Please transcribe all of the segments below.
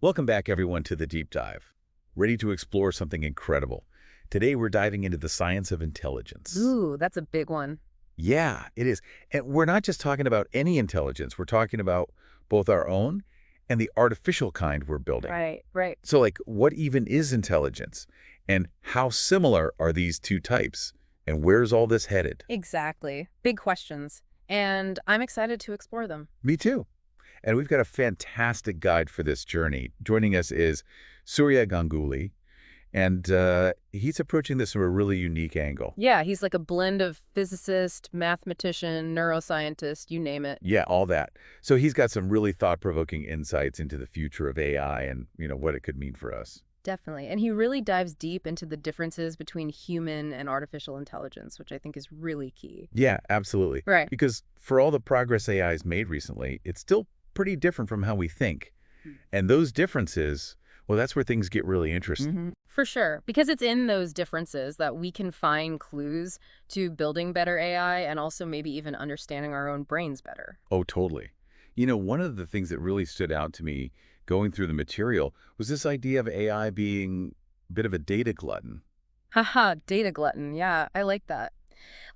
Welcome back, everyone, to the Deep Dive. Ready to explore something incredible. Today, we're diving into the science of intelligence. Ooh, that's a big one. Yeah, it is. And we're not just talking about any intelligence. We're talking about both our own and the artificial kind we're building. Right, right. So, what even is intelligence? And how similar are these two types? And where's all this headed? Exactly. Big questions. And I'm excited to explore them. Me too. And we've got a fantastic guide for this journey. Joining us is Surya Ganguli, and he's approaching this from a really unique angle. Yeah, he's like a blend of physicist, mathematician, neuroscientist, you name it. Yeah, all that. So he's got some really thought-provoking insights into the future of AI and, what it could mean for us. Definitely. And he really dives deep into the differences between human and artificial intelligence, which I think is really key. Yeah, absolutely. Right. Because for all the progress AI has made recently, it's still pretty different from how we think. And those differences, well, that's where things get really interesting. For sure. Because it's in those differences that we can find clues to building better AI and also maybe even understanding our own brains better. Oh, totally. One of the things that really stood out to me going through the material was this idea of AI being a bit of a data glutton. Haha, data glutton. Yeah, I like that.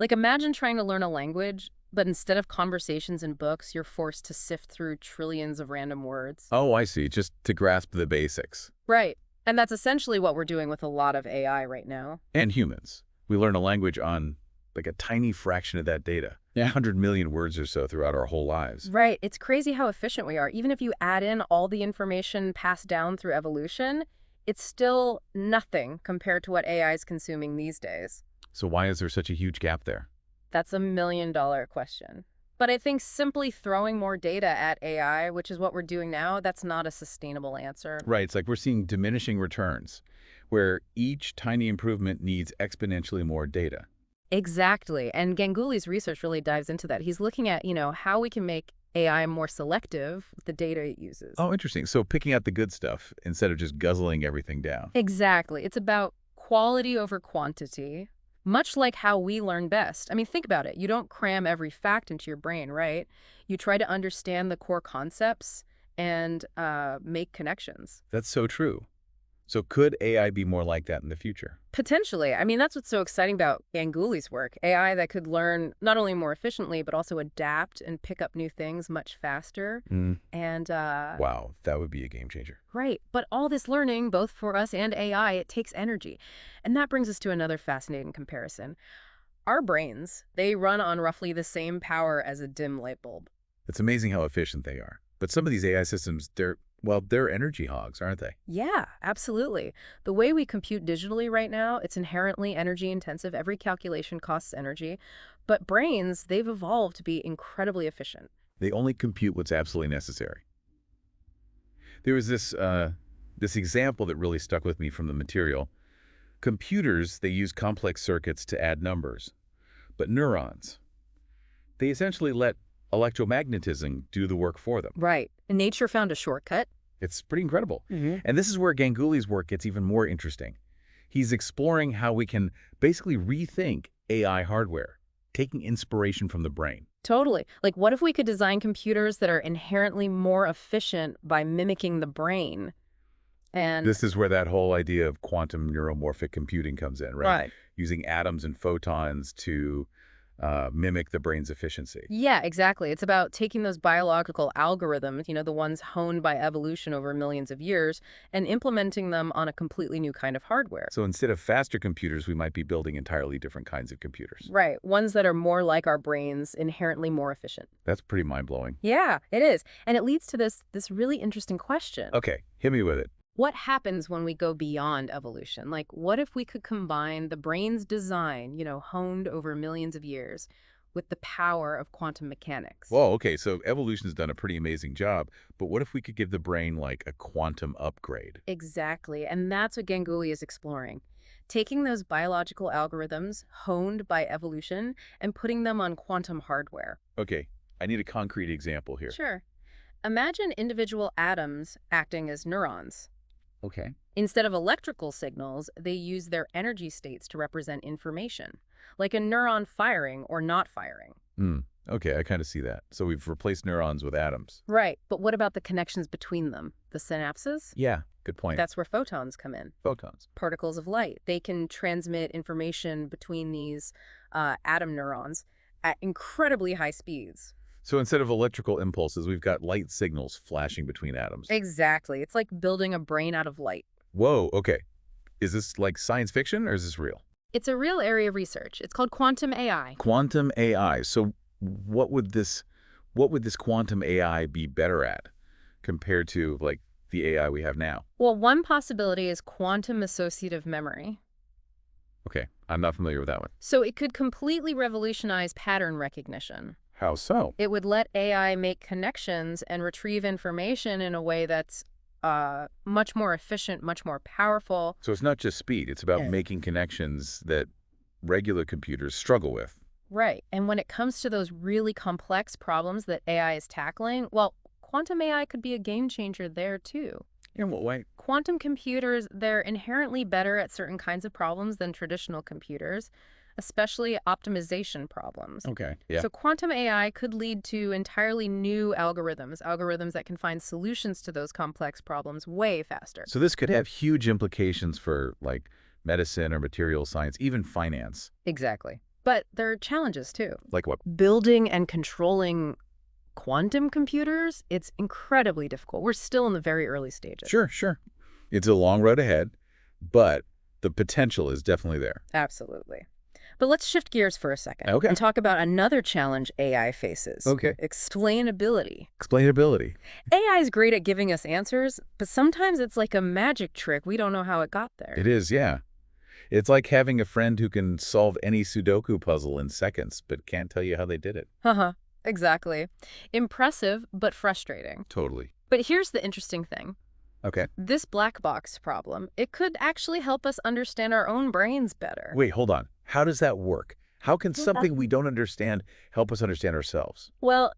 Like imagine trying to learn a language, but instead of conversations and books, you're forced to sift through trillions of random words. Oh, I see. Just to grasp the basics. Right. And that's essentially what we're doing with a lot of AI right now. And humans. We learn a language on like a tiny fraction of that data. Yeah. 100 million words or so throughout our whole lives. Right. It's crazy how efficient we are. Even if you add in all the information passed down through evolution, it's still nothing compared to what AI is consuming these days. So why is there such a huge gap there? That's $1 million question. But I think simply throwing more data at AI, which is what we're doing now, that's not a sustainable answer. Right. It's like we're seeing diminishing returns, where each tiny improvement needs exponentially more data. Exactly. And Ganguly's research really dives into that. He's looking at, how we can make AI more selective with the data it uses. Oh, interesting. So picking out the good stuff instead of just guzzling everything down. Exactly. It's about quality over quantity, much like how we learn best. I mean, think about it. You don't cram every fact into your brain, right? You try to understand the core concepts and make connections. That's so true. So could AI be more like that in the future? Potentially. I mean, that's what's so exciting about Ganguly's work. AI that could learn not only more efficiently, but also adapt and pick up new things much faster. And, Wow, that would be a game changer. right. But all this learning, both for us and AI, it takes energy. And that brings us to another fascinating comparison. Our brains, they run on roughly the same power as a dim light bulb. It's amazing how efficient they are. But some of these AI systems, they're energy hogs, aren't they? Yeah, absolutely. The way we compute digitally right now, it's inherently energy intensive. Every calculation costs energy. But brains, they've evolved to be incredibly efficient. They only compute what's absolutely necessary. There was this example that really stuck with me from the material. Computers, they use complex circuits to add numbers. But neurons, they essentially let electromagnetism do the work for them. Right. And nature found a shortcut. It's pretty incredible. And this is where Ganguly's work gets even more interesting. He's exploring how we can basically rethink AI hardware, taking inspiration from the brain. Totally. Like, what if we could design computers that are inherently more efficient by mimicking the brain? And This is where that whole idea of quantum neuromorphic computing comes in, right? Right. Using atoms and photons to mimic the brain's efficiency. yeah, exactly. It's about taking those biological algorithms, the ones honed by evolution over millions of years, and implementing them on a completely new kind of hardware. So instead of faster computers, we might be building entirely different kinds of computers. Right. Ones that are more like our brains, inherently more efficient. That's pretty mind-blowing. Yeah, it is. And it leads to this really interesting question. Okay, hit me with it. What happens when we go beyond evolution? Like, what if we could combine the brain's design, honed over millions of years, with the power of quantum mechanics? Whoa, okay, so evolution's done a pretty amazing job, but what if we could give the brain like a quantum upgrade? Exactly. And that's what Ganguly is exploring. Taking those biological algorithms honed by evolution and putting them on quantum hardware. Okay, I need a concrete example here. Sure. Imagine individual atoms acting as neurons. Okay. Instead of electrical signals, they use their energy states to represent information, like a neuron firing or not firing. Okay, I kind of see that. So we've replaced neurons with atoms. Right, but what about the connections between them? The synapses? Yeah, good point. That's where photons come in. Photons. Particles of light. They can transmit information between these atom neurons at incredibly high speeds. So instead of electrical impulses, we've got light signals flashing between atoms. Exactly. It's like building a brain out of light. Whoa, okay. Is this like science fiction or is this real? It's a real area of research. It's called quantum AI. Quantum AI. So what would this quantum AI be better at compared to like the AI we have now? Well, one possibility is quantum associative memory. Okay, I'm not familiar with that one. So it could completely revolutionize pattern recognition. How so? It would let AI make connections and retrieve information in a way that's much more efficient, much more powerful. So it's not just speed, it's about Yeah. making connections that regular computers struggle with. Right. And when it comes to those really complex problems that AI is tackling, well, quantum AI could be a game changer there too. In what way? Quantum computers, they're inherently better at certain kinds of problems than traditional computers, especially optimization problems. Okay. Yeah. So quantum AI could lead to entirely new algorithms that can find solutions to those complex problems way faster. So this could have huge implications for like medicine or material science, even finance. Exactly. But there are challenges too. Like what? Building and controlling quantum computers, it's incredibly difficult. We're still in the very early stages. Sure, sure. It's a long road ahead, but the potential is definitely there. Absolutely. But let's shift gears for a second Okay. and talk about another challenge AI faces. Okay. Explainability. Explainability. AI is great at giving us answers, but sometimes it's like a magic trick. We don't know how it got there. It is, yeah. It's like having a friend who can solve any Sudoku puzzle in seconds, but can't tell you how they did it. Haha, exactly. Impressive, but frustrating. Totally. But here's the interesting thing. Okay. This black box problem, it could actually help us understand our own brains better. Wait, hold on. How does that work? How can something we don't understand help us understand ourselves? Well,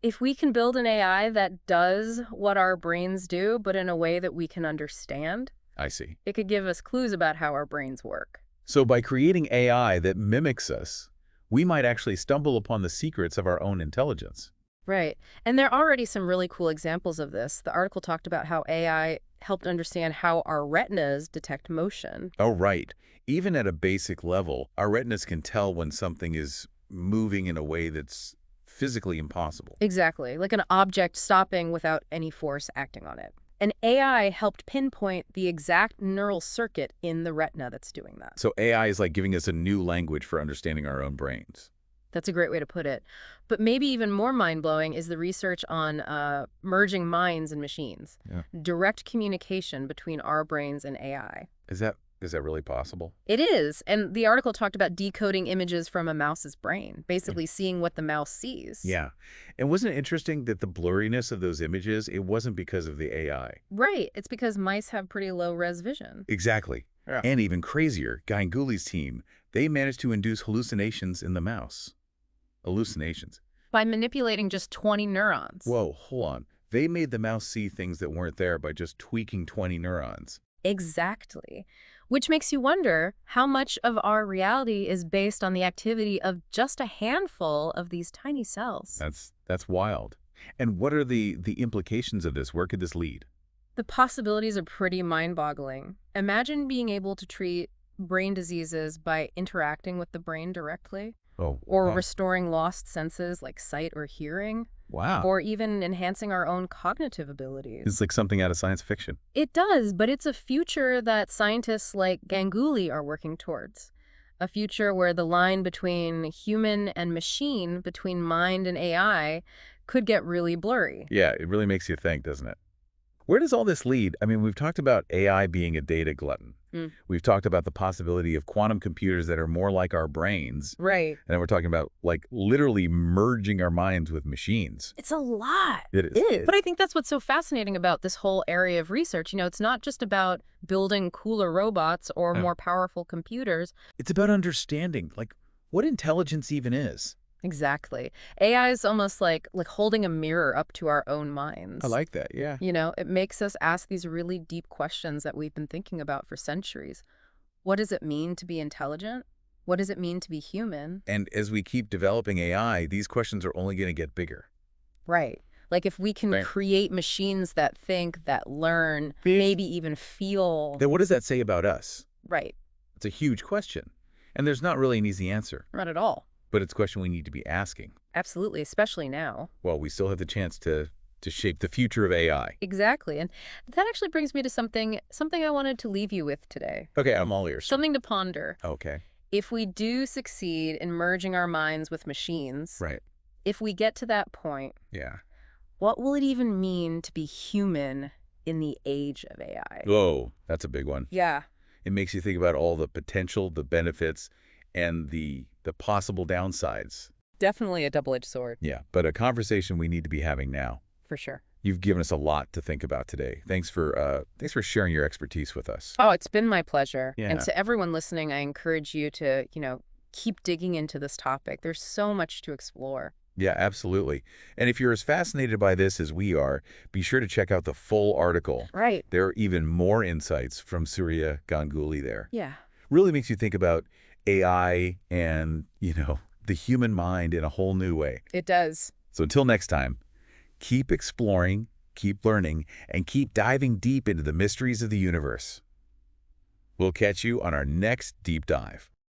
if we can build an AI that does what our brains do, but in a way that we can understand, I see. it could give us clues about how our brains work. So by creating AI that mimics us, we might actually stumble upon the secrets of our own intelligence. Right. And there are already some really cool examples of this. The article talked about how AI helped understand how our retinas detect motion. Oh, right. Even at a basic level, our retinas can tell when something is moving in a way that's physically impossible. Exactly. Like an object stopping without any force acting on it. And AI helped pinpoint the exact neural circuit in the retina that's doing that. So AI is like giving us a new language for understanding our own brains. That's a great way to put it. But maybe even more mind-blowing is the research on merging minds and machines. Yeah. Direct communication between our brains and AI. Is that really possible? It is. And the article talked about decoding images from a mouse's brain, basically seeing what the mouse sees. Yeah. And wasn't it interesting that the blurriness of those images, it wasn't because of the AI? Right. It's because mice have pretty low-res vision. Exactly. Yeah. And even crazier, Ganguli's team, they managed to induce hallucinations in the mouse. Hallucinations. By manipulating just 20 neurons. Whoa, hold on. They made the mouse see things that weren't there by just tweaking 20 neurons. Exactly. Which makes you wonder how much of our reality is based on the activity of just a handful of these tiny cells. That's wild. And what are the implications of this? Where could this lead? The possibilities are pretty mind-boggling. Imagine being able to treat brain diseases by interacting with the brain directly, Oh, or wow. restoring lost senses like sight or hearing, Wow. or even enhancing our own cognitive abilities. It's like something out of science fiction. It does, but it's a future that scientists like Ganguli are working towards. A future where the line between human and machine, between mind and AI, could get really blurry. Yeah, it really makes you think, doesn't it? Where does all this lead? I mean, we've talked about AI being a data glutton. Mm. We've talked about the possibility of quantum computers that are more like our brains. Right. And then we're talking about, like, literally merging our minds with machines. It's a lot. It is. But I think that's what's so fascinating about this whole area of research. You know, it's not just about building cooler robots or Yeah. more powerful computers. It's about understanding, like, what intelligence even is. Exactly. AI is almost like holding a mirror up to our own minds. I like that, yeah. You know, it makes us ask these really deep questions that we've been thinking about for centuries. What does it mean to be intelligent? What does it mean to be human? And as we keep developing AI, these questions are only going to get bigger. Right. Like if we can Right. create machines that think, that learn, maybe even feel. Then what does that say about us? Right. It's a huge question. And there's not really an easy answer, Not at all. but it's a question we need to be asking. Absolutely, especially now. Well, we still have the chance to shape the future of AI. Exactly. And that actually brings me to something I wanted to leave you with today. Okay, I'm all ears. Something to ponder. Okay. If we do succeed in merging our minds with machines, Right. if we get to that point, Yeah. what will it even mean to be human in the age of AI? Whoa, that's a big one. Yeah, It makes you think about all the potential, the benefits, and the possible downsides. definitely a double-edged sword, Yeah, but a conversation we need to be having now. for sure. You've given us a lot to think about today. Thanks for sharing your expertise with us. Oh, it's been my pleasure. Yeah. And to everyone listening, I encourage you to, keep digging into this topic. There's so much to explore. Yeah, absolutely. And if you're as fascinated by this as we are, be sure to check out the full article. Right. There are even more insights from Surya Ganguli there. Yeah. Really makes you think about AI and, the human mind in a whole new way. It does. So until next time, keep exploring, keep learning, and keep diving deep into the mysteries of the universe. We'll catch you on our next deep dive.